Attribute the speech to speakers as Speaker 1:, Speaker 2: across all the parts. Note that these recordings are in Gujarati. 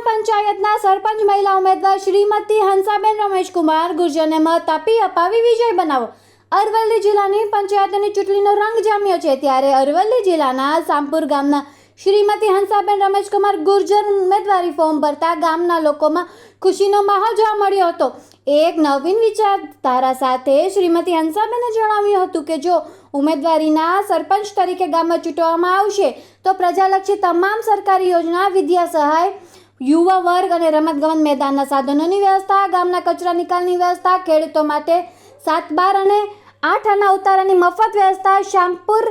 Speaker 1: પંચાયતના સરપંચ મહિલા ઉમેદવાર શ્રીમતી હંસાબેન રમેશકુમાર ગુર્જરને મત આપી અપાવી વિજય બનાવો। અરવલ્લી જિલ્લાની પંચાયતની ચૂંટણીનો રંગ જામ્યો છે, ત્યારે અરવલ્લી જિલ્લાના સાંપુર ગામના શ્રીમતી હંસાબેન રમેશકુમાર ગુર્જર ઉમેદવારી ફોર્મ ભરતા ગામના લોકોમાં ખુશીનો માહોલ જોવા મળ્યો હતો। એક નવીન વિચારધારા સાથે શ્રીમતી હંસાબેને જણાવ્યું હતું કે જો ઉમેદવારીના સરપંચ તરીકે ગામમાં ચૂંટવામાં આવશે તો પ્રજાલક્ષી તમામ સરકારી યોજના, વિદ્યા સહાય, યુવા વર્ગ અને રમતગમત મેદાનના સાધનોની વ્યવસ્થા, ગામના કચરા નિકાલની વ્યવસ્થા, ખેડૂતો માટે 7, 12 અને 8 આના ઉતારાની મફત વ્યવસ્થા, શામપુર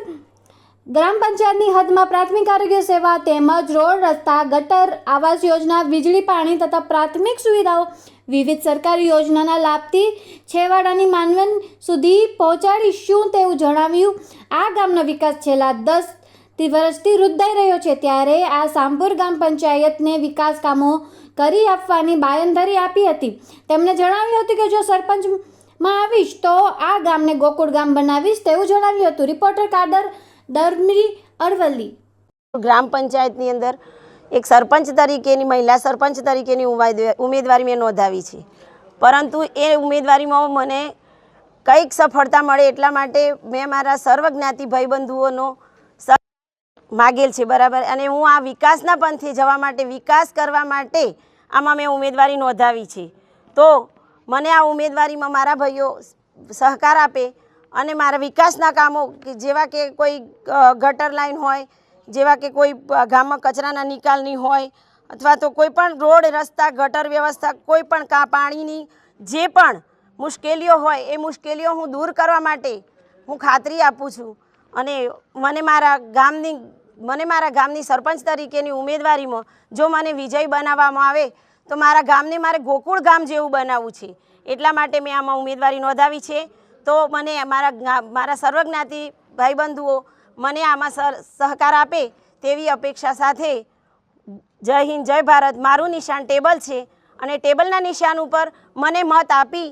Speaker 1: ગ્રામ પંચાયતની હદમાં પ્રાથમિક આરોગ્ય સેવા તેમજ રોડ, રસ્તા, ગટર, આવાસ યોજના, વીજળી, પાણી તથા પ્રાથમિક સુવિધાઓ વિવિધ સરકારી યોજનાના લાભથી છેવાડાની માનવી સુધી પહોંચાડીશું તેવું જણાવ્યું। આ ગામનો વિકાસ છેલ્લા 10 વર્ષથી વૃદ્ધાઈ રહ્યો છે, ત્યારે આ સાંપુર ગ્રામ પંચાયતને વિકાસ કામો કરી આપવાની બાંયધરી આપી હતી। તેમણે જણાવ્યું હતું કે જો સરપંચમાં આવીશ તો આ ગામને ગોકુળ ગામ બનાવીશ તેવું જણાવ્યું હતું। રિપોર્ટર કાદર દરમી, અરવલ્લી।
Speaker 2: ગ્રામ પંચાયતની અંદર એક સરપંચ તરીકેની મહિલા સરપંચ તરીકેની ઉમેદવારી મેં નોંધાવી છે, પરંતુ એ ઉમેદવારીમાં મને કંઈક સફળતા મળે એટલા માટે મેં મારા સર્વ જ્ઞાતિ ભાઈબંધુઓનો માગેલ છે, બરાબર। અને હું આ વિકાસના પંથે જવા માટે, વિકાસ કરવા માટે આમાં મેં ઉમેદવારી નોંધાવી છે, તો મને આ ઉમેદવારીમાં મારા ભાઈઓ સહકાર આપે અને મારા વિકાસના કામો જેવા કે કોઈ ગટર લાઈન હોય, જેવા કે કોઈ ગામમાં કચરાના નિકાલની હોય, અથવા તો કોઈ પણ રોડ, રસ્તા, ગટર વ્યવસ્થા, કોઈ પણ પાણીની જે પણ મુશ્કેલીઓ હોય એ મુશ્કેલીઓ હું દૂર કરવા માટે હું ખાતરી આપું છું। અને મને મારા ગામની સરપંચ તરીકેની ઉમેદવારીમાં જો મને વિજય બનાવવામાં આવે તો મારા ગામને મારે ગોકુળ ગામ જેવું બનાવવું છે, એટલા માટે મેં આમાં ઉમેદવારી નોંધાવી છે। તો મને મારા સર્વજ્ઞાતિ ભાઈબંધુઓ મને આમાં સહકાર આપે તેવી અપેક્ષા સાથે જય હિન્દ, જય ભારત। મારું નિશાન ટેબલ છે અને ટેબલના નિશાન ઉપર મને મત આપી